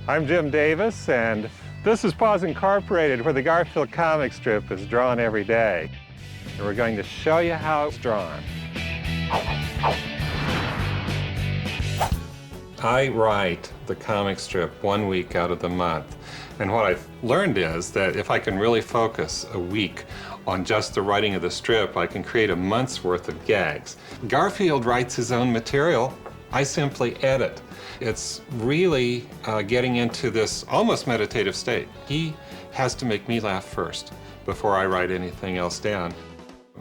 I'm Jim Davis, and this is Paws Incorporated, where the Garfield comic strip is drawn every day. And we're going to show you how it's drawn. I write the comic strip 1 week out of the month. And what I've learned is that if I can really focus a week on just the writing of the strip, I can create a month's worth of gags. Garfield writes his own material. I simply edit. It's really getting into this almost meditative state. He has to make me laugh first before I write anything else down.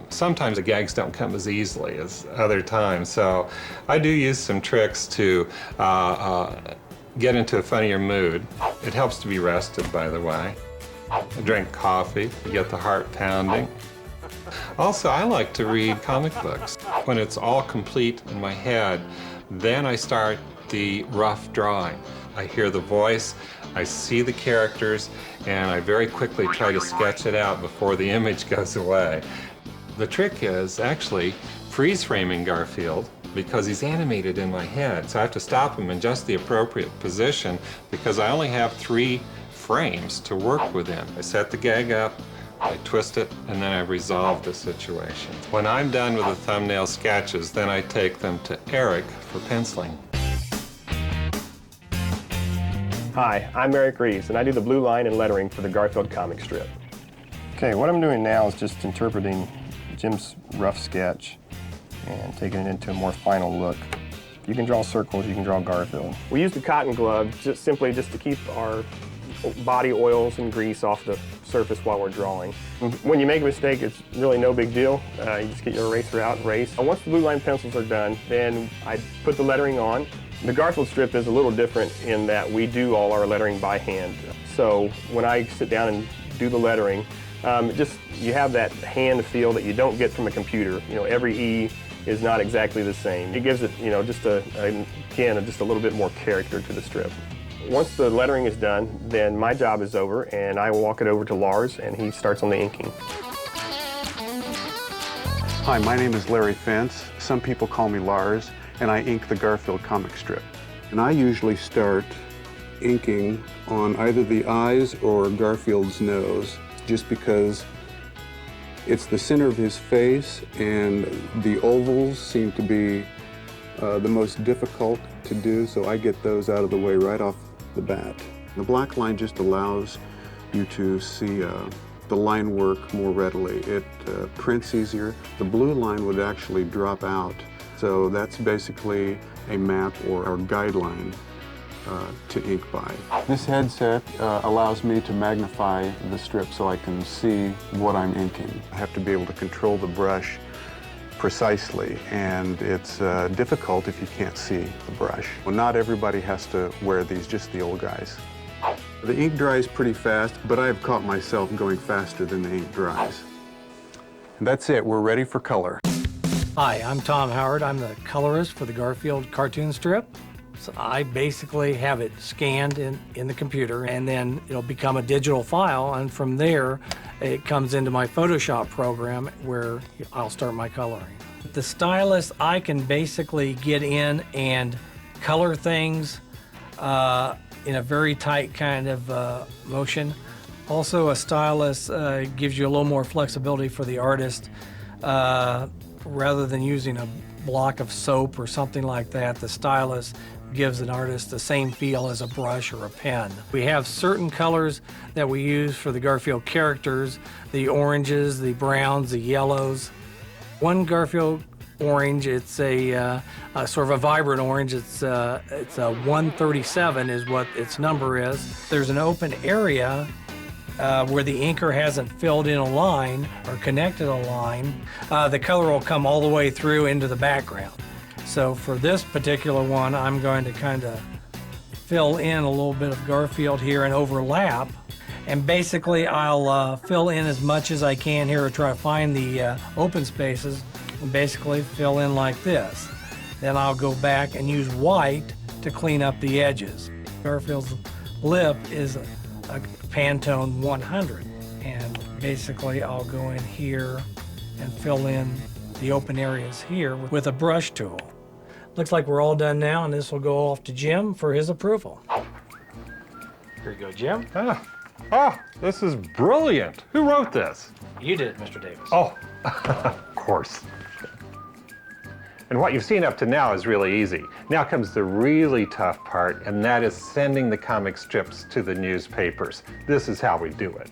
Sometimes the gags don't come as easily as other times, so I do use some tricks to get into a funnier mood. It helps to be rested, by the way. I drink coffee to get the heart pounding. Also, I like to read comic books. When it's all complete in my head, then I start the rough drawing. I hear the voice, I see the characters, and I very quickly try to sketch it out before the image goes away. The trick is actually freeze-framing Garfield because he's animated in my head, so I have to stop him in just the appropriate position because I only have 3 frames to work within. I set the gag up, I twist it, and then I resolve the situation. When I'm done with the thumbnail sketches, then I take them to Eric for penciling. Hi, I'm Eric Reeves, and I do the blue line and lettering for the Garfield comic strip. Okay, what I'm doing now is just interpreting Jim's rough sketch and taking it into a more final look. You can draw circles, you can draw Garfield. We use the cotton glove simply to keep our body oils and grease off the surface while we're drawing. When you make a mistake, it's really no big deal. You just get your eraser out and erase. Once the blue line pencils are done, then I put the lettering on. The Garfield strip is a little different in that we do all our lettering by hand. So when I sit down and do the lettering, you have that hand feel that you don't get from a computer. You know, every E is not exactly the same. It gives it, just a little bit more character to the strip. Once the lettering is done, then my job is over, and I walk it over to Lars, and he starts on the inking. Hi, my name is Larry Fentz. Some people call me Lars, and I ink the Garfield comic strip. And I usually start inking on either the eyes or Garfield's nose, just because it's the center of his face, and the ovals seem to be the most difficult to do, so I get those out of the way right off the bat. The black line just allows you to see the line work more readily. It prints easier. The blue line would actually drop out, so that's basically a map or a guideline to ink by. This headset allows me to magnify the strip so I can see what I'm inking. I have to be able to control the brush precisely, and it's difficult if you can't see the brush. Well, not everybody has to wear these, just the old guys. The ink dries pretty fast, but I've caught myself going faster than the ink dries. And that's it, we're ready for color. Hi, I'm Tom Howard. I'm the colorist for the Garfield cartoon strip. So I basically have it scanned in the computer, and then it'll become a digital file, and from there it comes into my Photoshop program where I'll start my coloring. The stylus, I can basically get in and color things in a very tight kind of motion. Also, a stylus gives you a little more flexibility for the artist. Rather than using a block of soap or something like that, the stylus gives an artist the same feel as a brush or a pen. We have certain colors that we use for the Garfield characters, the oranges, the browns, the yellows. One Garfield orange, it's a sort of a vibrant orange. It's a 137 is what its number is. There's an open area where the inker hasn't filled in a line or connected a line. The color will come all the way through into the background. So for this particular one, I'm going to kind of fill in a little bit of Garfield here and overlap. And basically, I'll fill in as much as I can here to try to find the open spaces and basically fill in like this. Then I'll go back and use white to clean up the edges. Garfield's lip is a Pantone 100. And basically, I'll go in here and fill in the open areas here with a brush tool. Looks like we're all done now, and this will go off to Jim for his approval. Here you go, Jim. This is brilliant. Who wrote this? You did it, Mr. Davis. Oh, of course. And what you've seen up to now is really easy. Now comes the really tough part, and that is sending the comic strips to the newspapers. This is how we do it.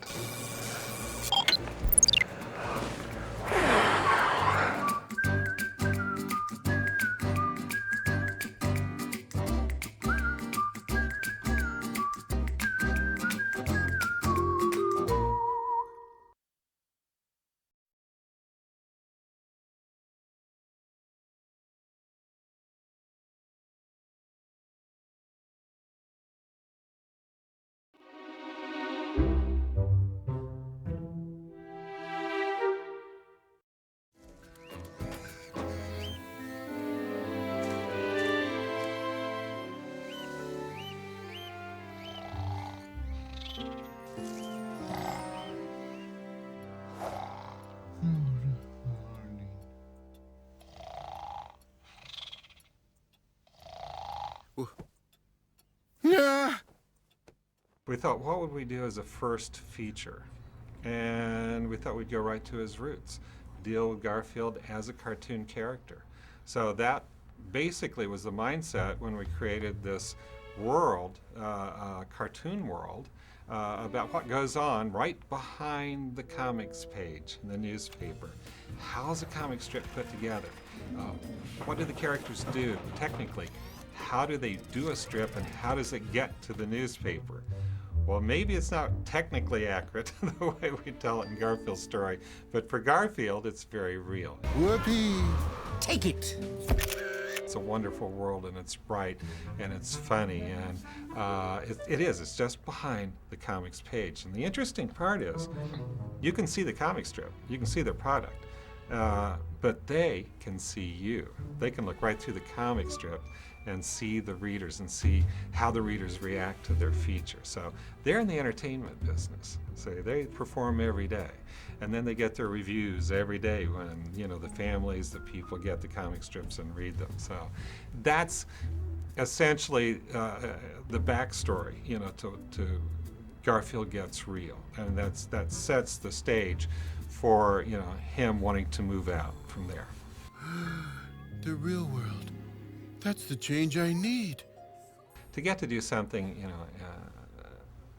We thought, what would we do as a first feature? And we thought we'd go right to his roots, deal with Garfield as a cartoon character. So that basically was the mindset when we created this world, cartoon world, about what goes on right behind the comics page in the newspaper. How's a comic strip put together? What do the characters do technically? How do they do a strip, and how does it get to the newspaper? Well, maybe it's not technically accurate the way we tell it in Garfield's story, but for Garfield, it's very real. Whoopee! Take it! It's a wonderful world, and it's bright, and it's funny, and it's just behind the comics page. And the interesting part is, you can see the comic strip, you can see their product, but they can see you. They can look right through the comic strip and see the readers and see how the readers react to their feature. So they're in the entertainment business. So they perform every day. And then they get their reviews every day when, you know, the families, the people get the comic strips and read them. So that's essentially the backstory, you know, to Garfield Gets Real. And that sets the stage for, you know, him wanting to move out from there. The real world. That's the change I need. To get to do something, you know,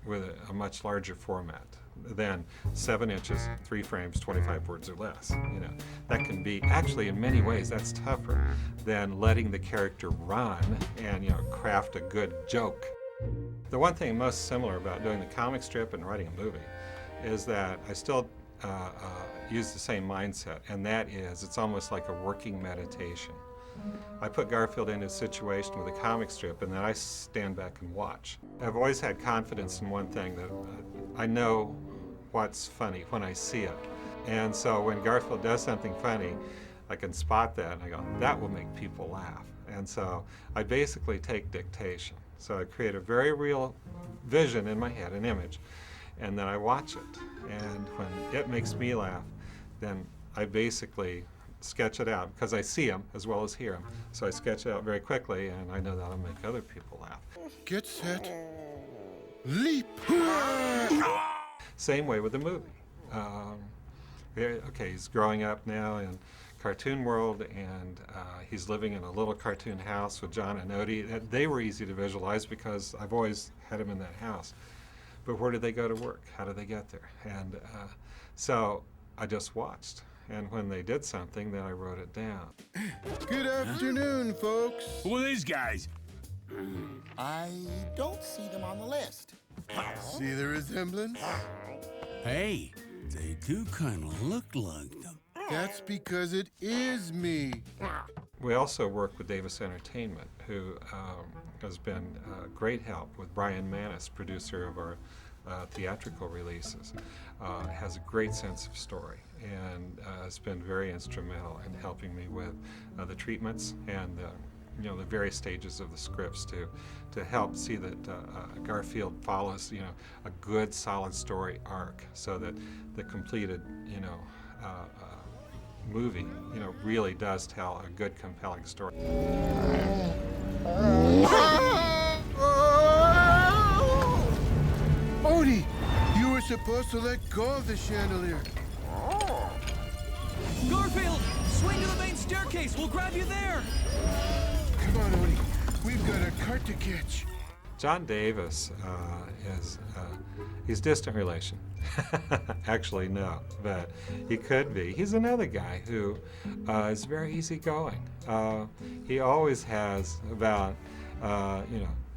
with a much larger format than 7 inches, 3 frames, 25 words or less, you know, that can be, actually in many ways, that's tougher than letting the character run and, you know, craft a good joke. The one thing most similar about doing the comic strip and writing a movie is that I still use the same mindset, and that is, it's almost like a working meditation. I put Garfield in a situation with a comic strip, and then I stand back and watch. I've always had confidence in one thing, that I know what's funny when I see it. And so when Garfield does something funny, I can spot that, and I go, that will make people laugh. And so I basically take dictation. So I create a very real vision in my head, an image, and then I watch it. And when it makes me laugh, then I basically sketch it out, because I see him as well as hear him. So I sketch it out very quickly, and I know that'll make other people laugh. Get set. Leap! Same way with the movie. Okay, he's growing up now in cartoon world, and he's living in a little cartoon house with John and Odie. They were easy to visualize because I've always had him in that house. But where did they go to work? How did they get there? And so I just watched. And when they did something, then I wrote it down. Good afternoon, folks. Who are these guys? I don't see them on the list. See the resemblance? Hey, they do kind of look like them. That's because it is me. We also work with Davis Entertainment, who has been great help with Brian Manis, producer of our theatrical releases. Has a great sense of story, and has been very instrumental in helping me with the treatments and you know, the various stages of the scripts to help see that Garfield follows, you know, a good solid story arc, so that the completed, you know, movie, you know, really does tell a good, compelling story. supposed to let go of the chandelier. Garfield, swing to the main staircase. We'll grab you there. Come on, Odie. We've got a cart to catch. John Davis he's distant relation. Actually, no, but he could be. He's another guy who is very easygoing. He always has about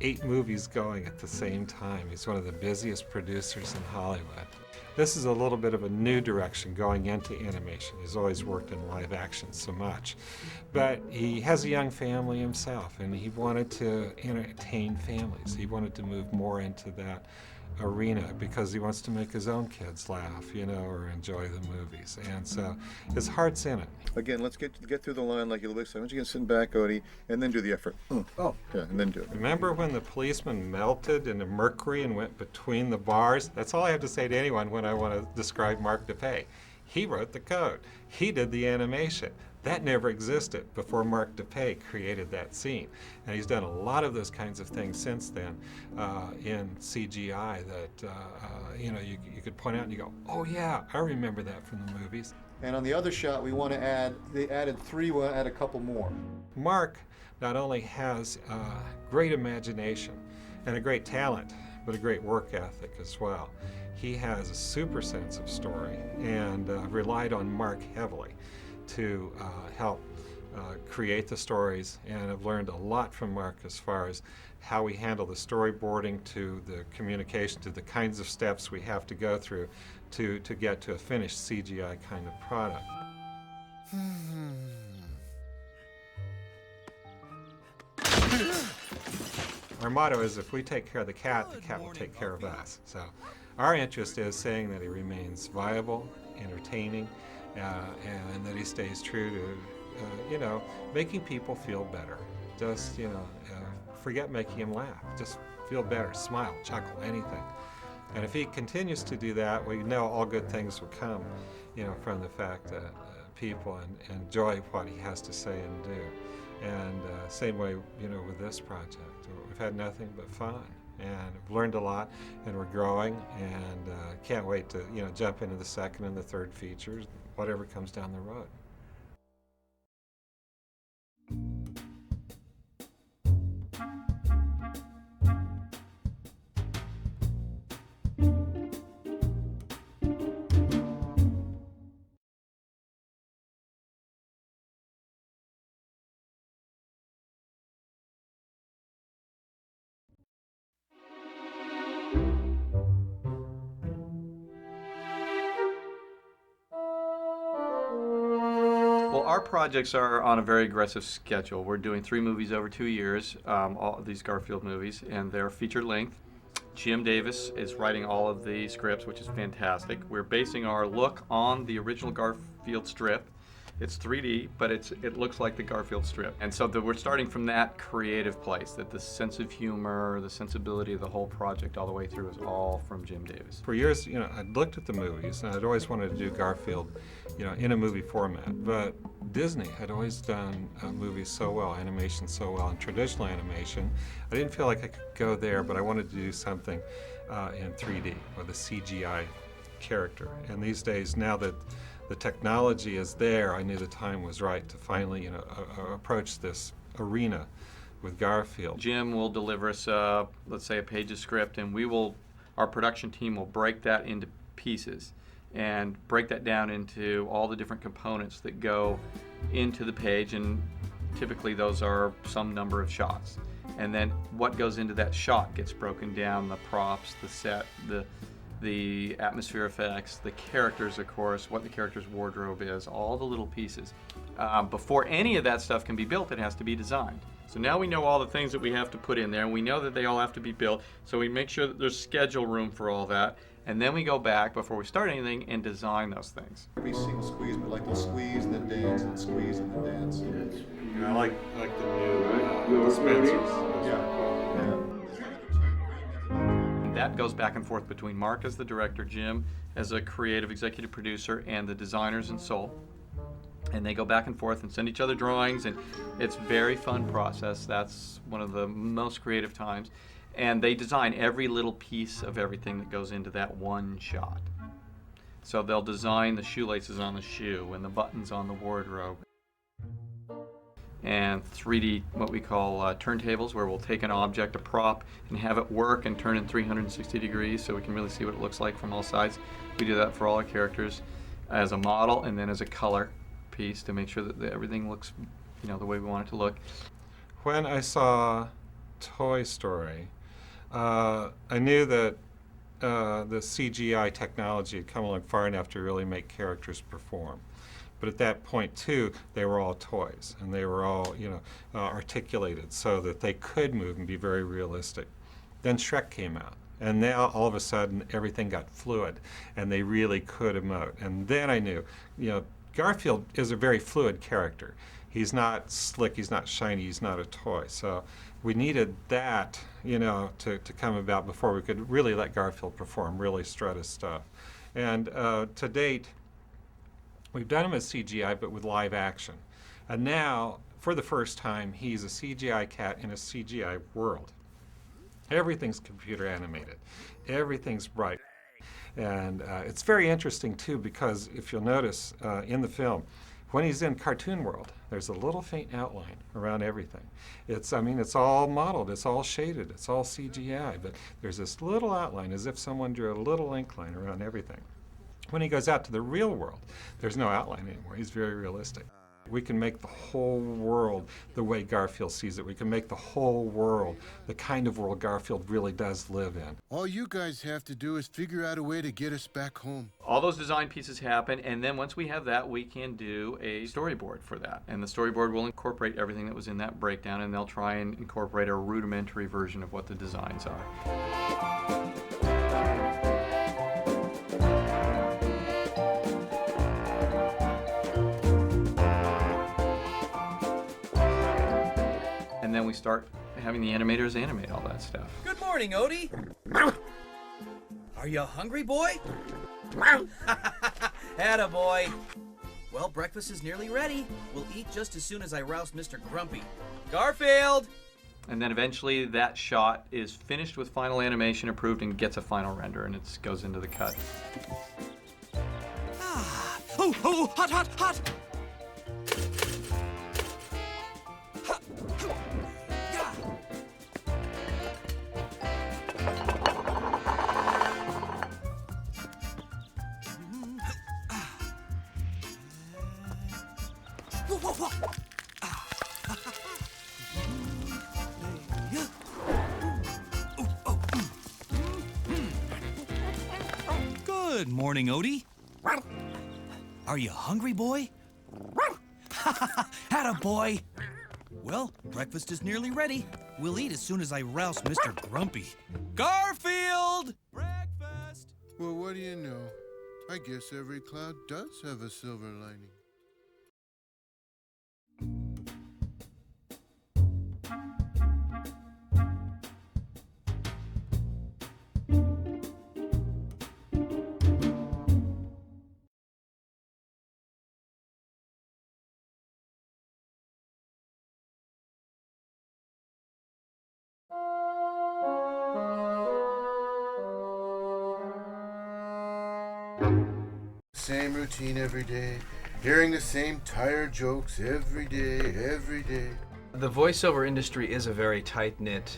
8 movies going at the same time. He's one of the busiest producers in Hollywood. This is a little bit of a new direction going into animation. He's always worked in live action so much. But he has a young family himself, and he wanted to entertain families. He wanted to move more into that arena because he wants to make his own kids laugh, or enjoy the movies. And so his heart's in it. Again, let's get through the line like you look. So I want you to sit back, Odie, and then do the effort. Oh, yeah, and then do it. Remember when the policeman melted into mercury and went between the bars? That's all I have to say to anyone when I want to describe Mark DePay. He wrote the code. He did the animation. That never existed before Mark DePay created that scene. And he's done a lot of those kinds of things since then in CGI that you could point out and you go, oh yeah, I remember that from the movies. And on the other shot, we want to add, they added 3, we'll add a couple more. Mark not only has great imagination and a great talent, but a great work ethic as well. He has a super sense of story, and relied on Mark heavily to help create the stories, and I've learned a lot from Mark as far as how we handle the storyboarding to the communication to the kinds of steps we have to go through to get to a finished CGI kind of product. Our motto is if we take care of the cat will take care of us. So our interest is saying that he remains viable, entertaining, and that he stays true to, making people feel better. Just, forget making him laugh. Just feel better, smile, chuckle, anything. And if he continues to do that, we know all good things will come, from the fact that people enjoy what he has to say and do. And same way, with this project. We've had nothing but fun. And we've learned a lot, and we're growing, and can't wait to jump into the second and the third features, whatever comes down the road. Well, our projects are on a very aggressive schedule. We're doing 3 movies over 2 years, all of these Garfield movies, and they're feature length. Jim Davis is writing all of the scripts, which is fantastic. We're basing our look on the original Garfield strip. It's 3D, but it looks like the Garfield strip. And so we're starting from that creative place, that the sense of humor, the sensibility of the whole project all the way through is all from Jim Davis. For years, I'd looked at the movies, and I'd always wanted to do Garfield, in a movie format. But Disney had always done movies so well, animation so well, and traditional animation. I didn't feel like I could go there, but I wanted to do something in 3D with a CGI character. And these days, now that the technology is there, I knew the time was right to finally, approach this arena with Garfield. Jim will deliver us, let's say, a page of script, and our production team will break that into pieces and break that down into all the different components that go into the page, and typically those are some number of shots. And then what goes into that shot gets broken down, the props, the set, the atmosphere effects, the characters, of course, what the character's wardrobe is, all the little pieces. Before any of that stuff can be built, it has to be designed. So now we know all the things that we have to put in there, and we know that they all have to be built, so we make sure that there's schedule room for all that, and then we go back before we start anything and design those things. Every single squeeze, but like the squeeze and then dance, and squeeze and then dance. I like the new dispensers. Yeah. That goes back and forth between Mark as the director, Jim as a creative executive producer, and the designers in Seoul. And they go back and forth and send each other drawings, and it's a very fun process. That's one of the most creative times. And they design every little piece of everything that goes into that one shot. So they'll design the shoelaces on the shoe and the buttons on the wardrobe. And 3D, what we call turntables, where we'll take an object, a prop, and have it work and turn in 360 degrees so we can really see what it looks like from all sides. We do that for all our characters as a model and then as a color piece to make sure that everything looks, you know, the way we want it to look. When I saw Toy Story, I knew that the CGI technology had come along far enough to really make characters perform. But at that point, too, they were all toys, and they were all, you know, articulated so that they could move and be very realistic. Then Shrek came out, and now all of a sudden everything got fluid, and they really could emote. And then I knew, you know, Garfield is a very fluid character. He's not slick, he's not shiny, he's not a toy. So we needed that, you know, to come about before we could really let Garfield perform, really strut his stuff. And to date, we've done him as CGI, but with live action. And now, for the first time, he's a CGI cat in a CGI world. Everything's computer animated. Everything's bright. And it's very interesting, too, because if you'll notice in the film, when he's in cartoon world, there's a little faint outline around everything. I mean, it's all modeled, it's all shaded, it's all CGI, but there's this little outline as if someone drew a little ink line around everything. When he goes out to the real world, there's no outline anymore. He's very realistic. We can make the whole world the way Garfield sees it. We can make the whole world the kind of world Garfield really does live in. All you guys have to do is figure out a way to get us back home. All those design pieces happen, and then once we have that, we can do a storyboard for that. And the storyboard will incorporate everything that was in that breakdown, and they'll try and incorporate a rudimentary version of what the designs are. And then we start having the animators animate all that stuff. Good morning, Odie. Are you hungry, boy? Atta boy. Well, breakfast is nearly ready. We'll eat just as soon as I rouse Mr. Grumpy. Garfield! And then eventually that shot is finished with final animation approved and gets a final render, and it goes into the cut. Oh, hot, hot, hot! Good morning, Odie. Are you hungry, boy? Atta boy. Well, breakfast is nearly ready. We'll eat as soon as I rouse Mr. Grumpy. Garfield! Breakfast! Well, what do you know? I guess every cloud does have a silver lining. Same routine every day, hearing the same tired jokes every day, every day. The voiceover industry is a very tight-knit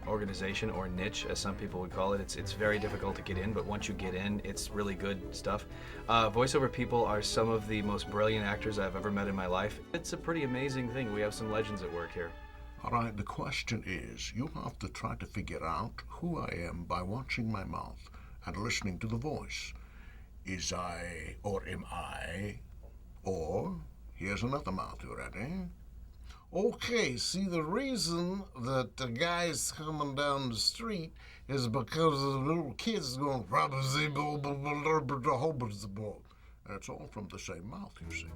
organization, or niche, as some people would call it. It's very difficult to get in, but once you get in, it's really good stuff. Voiceover people are some of the most brilliant actors I've ever met in my life. It's a pretty amazing thing. We have some legends at work here. All right, the question is, you have to try to figure out who I am by watching my mouth and listening to the voice. Is I, or am I, or, here's another mouth, you ready? Okay, see, the reason that the guy's coming down the street is because the little kids going, that's all from the same mouth, you see.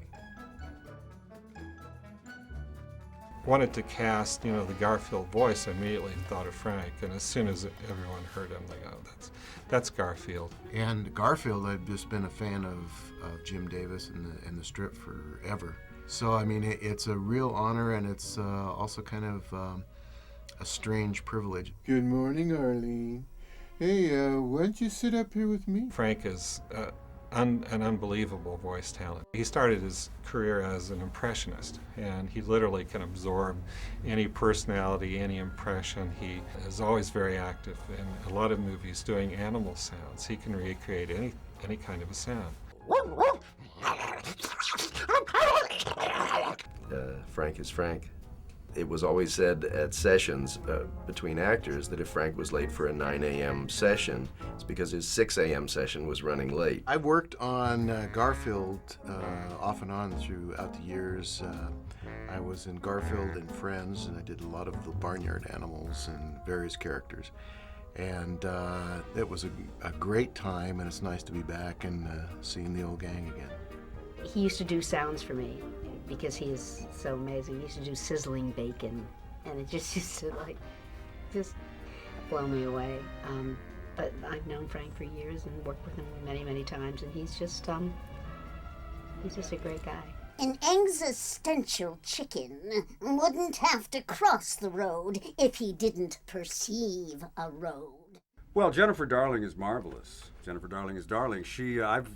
Wanted to cast, you know, the Garfield voice, I immediately thought of Frank, and as soon as everyone heard him, they go, that's Garfield. And Garfield, I've just been a fan of Jim Davis and the strip forever. So, I mean, it's a real honor, and it's also kind of a strange privilege. Good morning, Arlene. Hey, why don't you sit up here with me? Frank is an unbelievable voice talent. He started his career as an impressionist, and he literally can absorb any personality, any impression. He is always very active in a lot of movies doing animal sounds. He can recreate any kind of a sound. Frank is Frank. It was always said at sessions between actors that if Frank was late for a 9 a.m. session, it's because his 6 a.m. session was running late. I worked on Garfield off and on throughout the years. I was in Garfield and Friends, and I did a lot of the barnyard animals and various characters. And it was a great time, and it's nice to be back and seeing the old gang again. He used to do sounds for me because he is so amazing. He used to do sizzling bacon, and it just used to just blow me away. But I've known Frank for years and worked with him many, many times, and he's just a great guy. An existential chicken wouldn't have to cross the road if he didn't perceive a road. Well, Jennifer Darling is marvelous. Jennifer Darling is darling. I've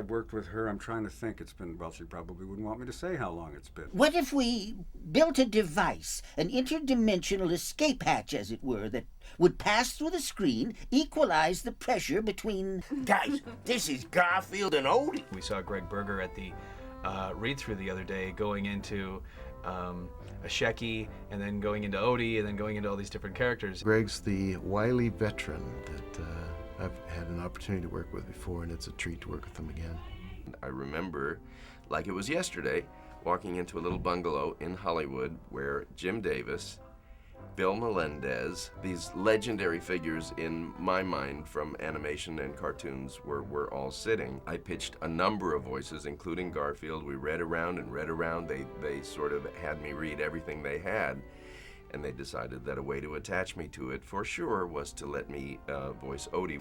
worked with her. I'm trying to think. It's been, well, she probably wouldn't want me to say how long it's been. What if we built a device, an interdimensional escape hatch, as it were, that would pass through the screen, equalize the pressure between... Guys, this is Garfield and Odie. We saw Greg Berger at the read-through the other day going into a Shecky, and then going into Odie, and then going into all these different characters. Greg's the wily veteran that I've had an opportunity to work with before, and it's a treat to work with him again. I remember, like it was yesterday, walking into a little bungalow in Hollywood where Jim Davis, Bill Melendez, these legendary figures in my mind from animation and cartoons were all sitting. I pitched a number of voices, including Garfield. We read around and read around. They sort of had me read everything they had, and they decided that a way to attach me to it for sure was to let me voice Odie.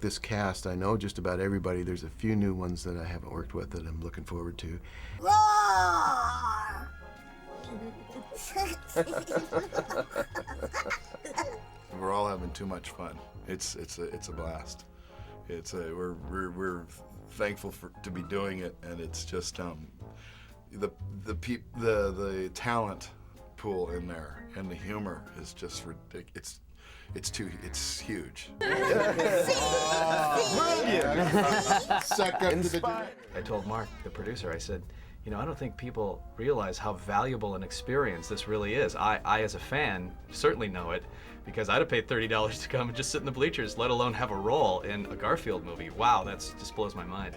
This cast, I know just about everybody. There's a few new ones that I haven't worked with that I'm looking forward to. Roar! We're all having too much fun. It's a blast. We're thankful to be doing it, and it's just the talent pool in there and the humor is just ridiculous. It's huge. I told Mark, the producer, I said, you know, I don't think people realize how valuable an experience this really is. I as a fan, certainly know it, because I'd have paid $30 to come and just sit in the bleachers, let alone have a role in a Garfield movie. Wow, that just blows my mind.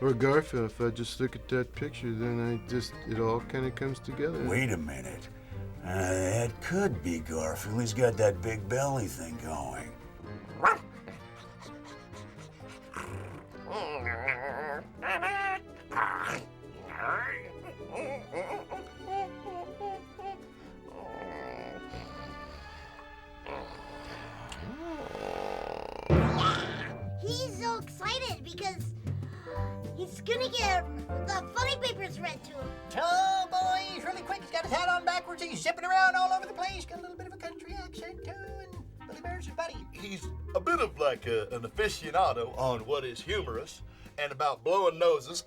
Or Garfield, if I just look at that picture, then it all kind of comes together. Wait a minute. That could be Garfield. He's got that big belly thing going. He's so excited because he's gonna get the funny papers read to him. Oh boy, he's really quick. He's got his hat on backwards. He's zipping around all over the place. Got a little bit of a country accent too. And Billy Bear's his buddy. He's a bit of like an aficionado on what is humorous and about blowing noses.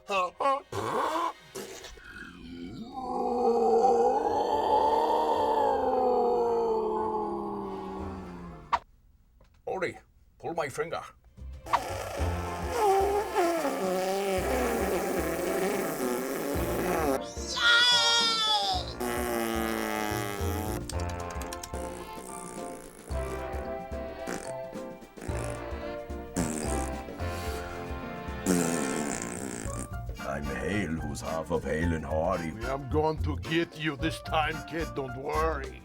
Odie, pull my finger. I'm Hale, who's half of Hale and Hardy. I'm going to get you this time, kid. Don't worry.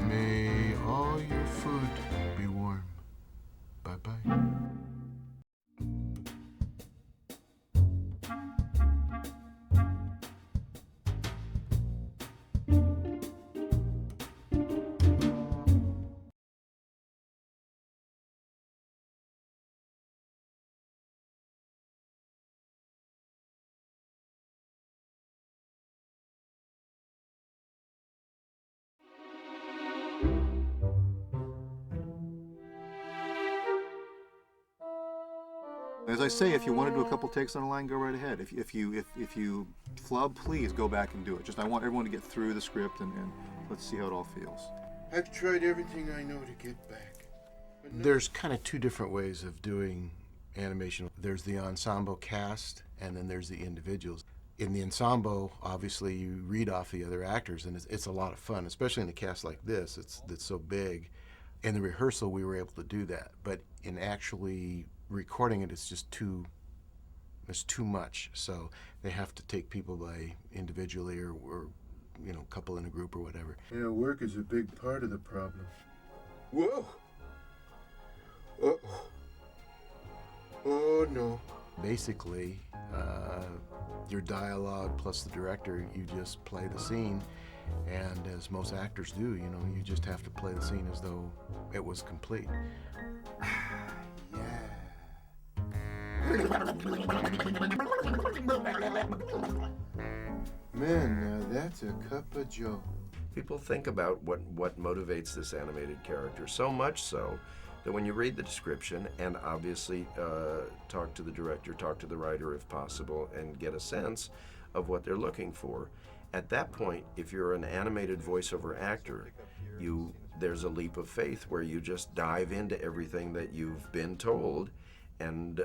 May all your food be warm. Bye-bye. As I say, if you want to do a couple takes on a line, go right ahead. If you flub, please go back and do it. Just I want everyone to get through the script and let's see how it all feels. I've tried everything I know to get back. There's kind of two different ways of doing animation. There's the ensemble cast, and then there's the individuals. In the ensemble, obviously, you read off the other actors, and it's a lot of fun, especially in a cast like this. That's so big. In the rehearsal, we were able to do that, but in actually recording it, it's too much. So they have to take people by individually or you know, couple in a group or whatever. Yeah, work is a big part of the problem. Whoa! Uh-oh. Oh, no. Basically, your dialogue plus the director, you just play the scene, and as most actors do, you know, you just have to play the scene as though it was complete. Man, now that's a cup of joe. People think about what motivates this animated character, so much so that when you read the description and obviously talk to the director, talk to the writer if possible, and get a sense of what they're looking for, at that point, if you're an animated voiceover actor, there's a leap of faith where you just dive into everything that you've been told, and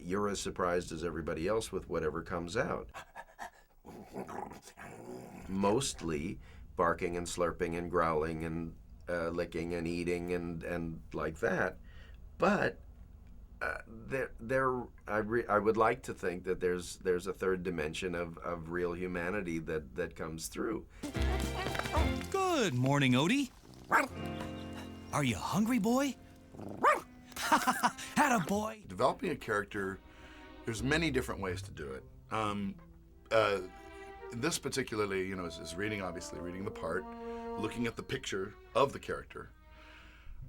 you're as surprised as everybody else with whatever comes out. Mostly barking and slurping and growling and licking and eating and like that, but I would like to think that there's a third dimension of real humanity that comes through. Good morning, Odie. Are you hungry, boy? Atta boy. Developing a character, there's many different ways to do it. This particularly, you know, is reading the part, looking at the picture of the character.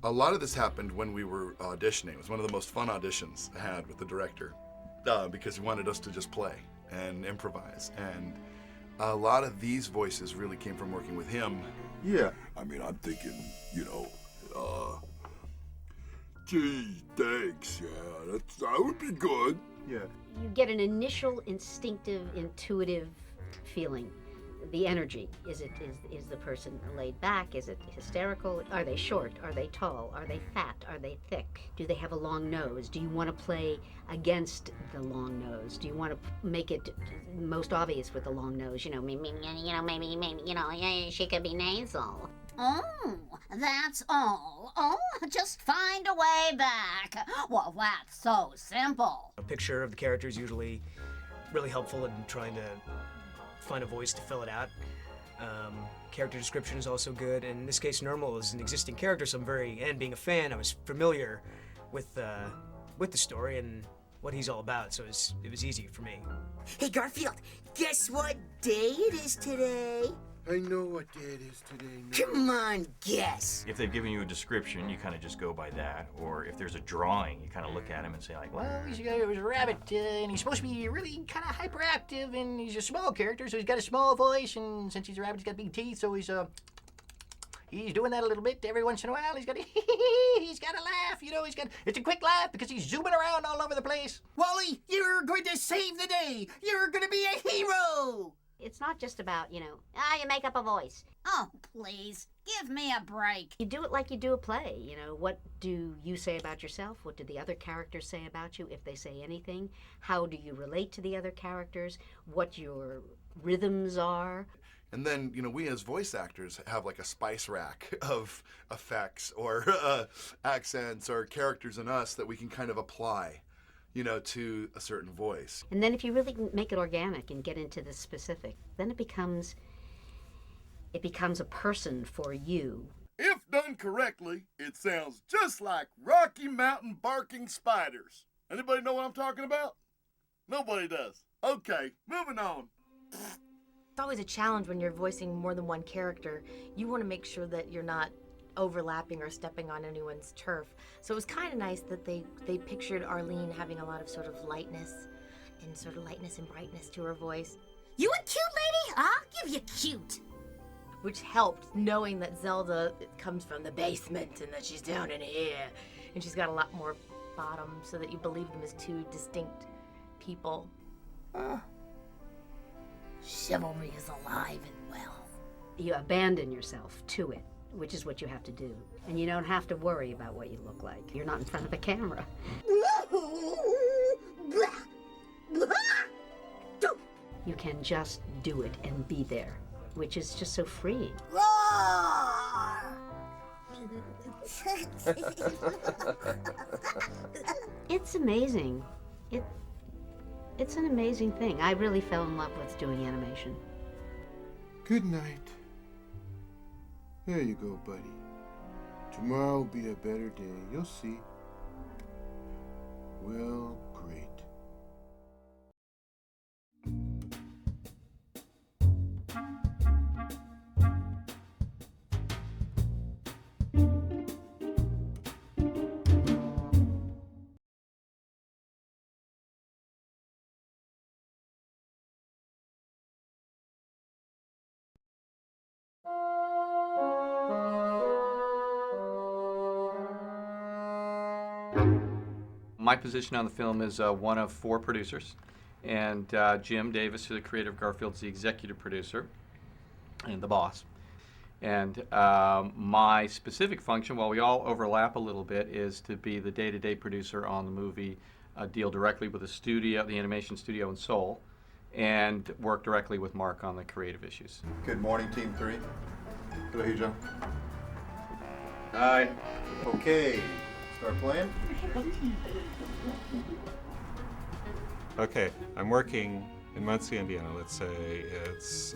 A lot of this happened when we were auditioning. It was one of the most fun auditions I had with the director because he wanted us to just play and improvise. And a lot of these voices really came from working with him. Yeah, I mean, I'm thinking, you know, gee, thanks, yeah, that would be good. Yeah. You get an initial instinctive, intuitive feeling. The energy. Is the person laid back? Is it hysterical? Are they short? Are they tall? Are they fat? Are they thick? Do they have a long nose? Do you want to play against the long nose? Do you want to make it most obvious with the long nose? You know, maybe she could be nasal. Oh, that's all. Oh, just find a way back. Well, that's so simple. A picture of the character is usually really helpful in trying to find a voice to fill it out. Character description is also good. In this case, Normal is an existing character, so and being a fan, I was familiar with the story and what he's all about, so it was easy for me. Hey, Garfield, guess what day it is today? I know what day it is today. Come on, guess. If they've given you a description, you kind of just go by that. Or if there's a drawing, you kind of look at him and say like, well, he's a rabbit, and he's supposed to be really kind of hyperactive, and he's a small character, so he's got a small voice, and since he's a rabbit, he's got big teeth, so he's doing that a little bit every once in a while. He's got a laugh, you know, it's a quick laugh because he's zooming around all over the place. Wally, you're going to save the day. You're going to be a hero. It's not just about, you make up a voice. Oh, please, give me a break. You do it like you do a play, you know. What do you say about yourself? What do the other characters say about you, if they say anything? How do you relate to the other characters? What your rhythms are? And then, you know, we as voice actors have like a spice rack of effects or accents or characters in us that we can kind of apply you know, to a certain voice. And then if you really make it organic and get into the specific, then it becomes a person for you. If done correctly, it sounds just like Rocky Mountain barking spiders. Anybody know what I'm talking about? Nobody does. Okay, moving on. It's always a challenge when you're voicing more than one character. You want to make sure that you're not overlapping or stepping on anyone's turf. So it was kind of nice that they pictured Arlene having a lot of sort of lightness and brightness to her voice. You a cute lady? I'll give you cute. Which helped, knowing that Zelda comes from the basement and that she's down in here. And she's got a lot more bottom so that you believe them as two distinct people. Chivalry is alive and well. You abandon yourself to it, which is what you have to do. And you don't have to worry about what you look like. You're not in front of a camera. You can just do it and be there, which is just so freeing. It's amazing. It's an amazing thing. I really fell in love with doing animation. Good night. There you go, buddy. Tomorrow will be a better day. You'll see. Well, great. My position on the film is one of 4 producers, and Jim Davis, who's the creator of Garfield, is the executive producer and the boss. And my specific function, while we all overlap a little bit, is to be the day-to-day producer on the movie, deal directly with the studio, the animation studio in Seoul, and work directly with Mark on the creative issues. Good morning, Team 3. Good day, John. Hi. Okay, start playing. Okay, I'm working in Muncie, Indiana. Let's say it's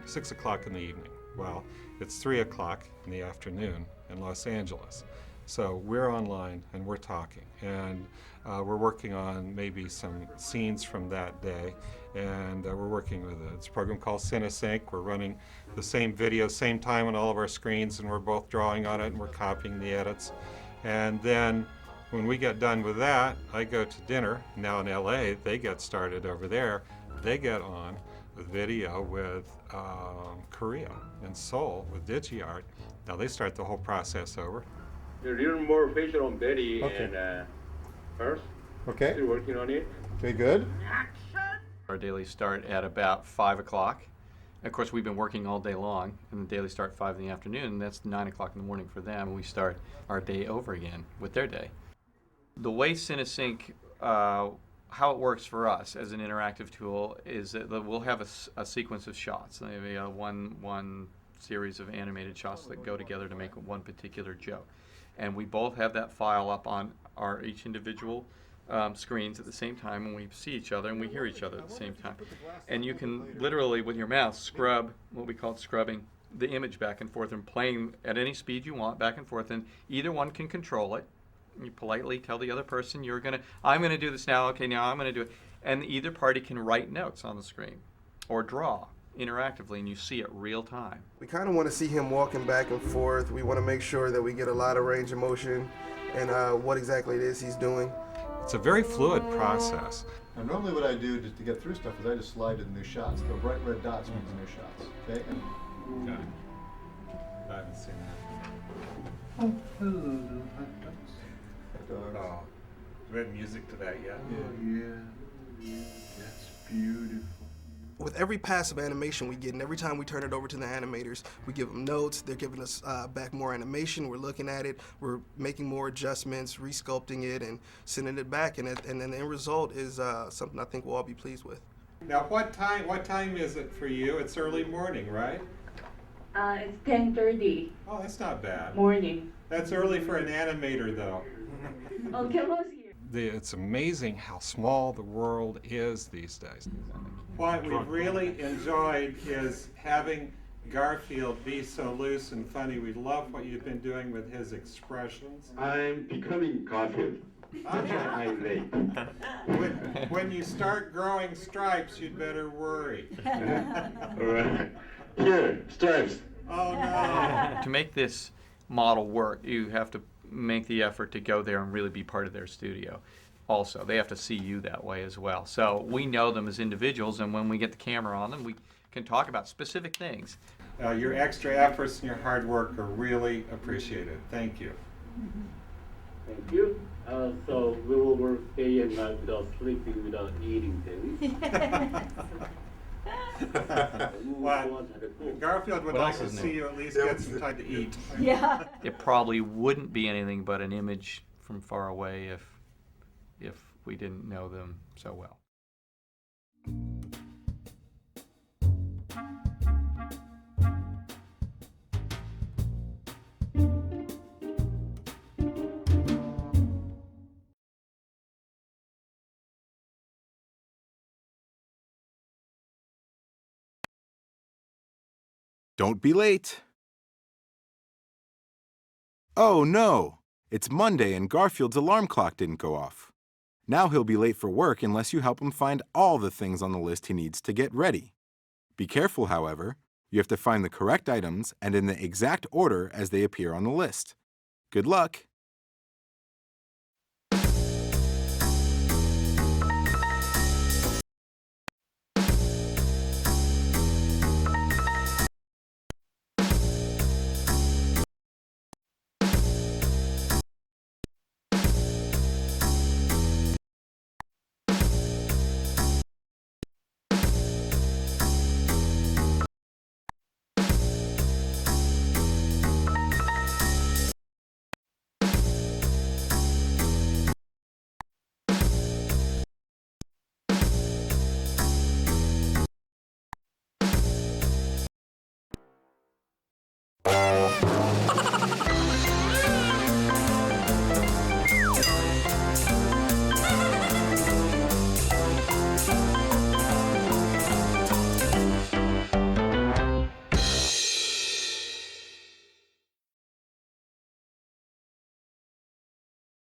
6 o'clock in the evening. Well, it's 3 o'clock in the afternoon in Los Angeles. So we're online and we're talking, and we're working on maybe some scenes from that day, and we're working with it's a program called CineSync. We're running the same video, same time on all of our screens, and we're both drawing on it and we're copying the edits. And then when we get done with that, I go to dinner. Now in LA, they get started over there. They get on with video with Korea and Seoul with DigiArt. Now they start the whole process over. A little more facial on Betty Okay. and first. Okay. Still working on it. Okay, good. Our dailies start at about 5 o'clock. Of course, we've been working all day long, and the dailies start at 5 in the afternoon, and that's 9 o'clock in the morning for them, and we start our day over again with their day. The way CineSync, how it works for us as an interactive tool is that we'll have a sequence of shots, maybe one series of animated shots that go together to make one particular joke. And we both have that file up on our each individual screens at the same time, and we see each other and we hear each other at the same time. And you can literally, with your mouse, scrub, what we call scrubbing, the image back and forth and playing at any speed you want back and forth, and either one can control it. You politely tell the other person, I'm going to do this now, okay, now I'm going to do it. And either party can write notes on the screen or draw interactively, and you see it real time. We kind of want to see him walking back and forth. We want to make sure that we get a lot of range of motion and what exactly it is he's doing. It's a very fluid process. Now, normally what I do to get through stuff is I just slide to the new shots. The bright red dots means new shots. Okay? And Okay. I haven't seen that. Oh, hello, hot dogs. Oh, do we have music to that yet? Yeah, that's beautiful. With every pass of animation we get, and every time we turn it over to the animators, we give them notes. They're giving us back more animation. We're looking at it. We're making more adjustments, resculpting it, and sending it back. And then the end result is something I think we'll all be pleased with. Now, what time is it for you? It's early morning, right? It's 10:30. Oh, that's not bad. Morning. That's early for an animator, though. Oh, Carol's here. it's amazing how small the world is these days. What we've really enjoyed is having Garfield be so loose and funny. We love what you've been doing with his expressions. I'm becoming Garfield. I'm late. When you start growing stripes, you'd better worry. Alright. Here, stripes. Oh no. To make this model work, you have to make the effort to go there and really be part of their studio. Also, they have to see you that way as well. So we know them as individuals, and when we get the camera on them, we can talk about specific things. Your extra efforts and your hard work are really appreciated. Thank you. Thank you. So we will work day and night without sleeping, without eating things. Well, Garfield would like to see you at least get some time to eat. Yeah. It probably wouldn't be anything but an image from far away if we didn't know them so well. Don't be late. Oh no! It's Monday and Garfield's alarm clock didn't go off. Now he'll be late for work unless you help him find all the things on the list he needs to get ready. Be careful, however. You have to find the correct items and in the exact order as they appear on the list. Good luck!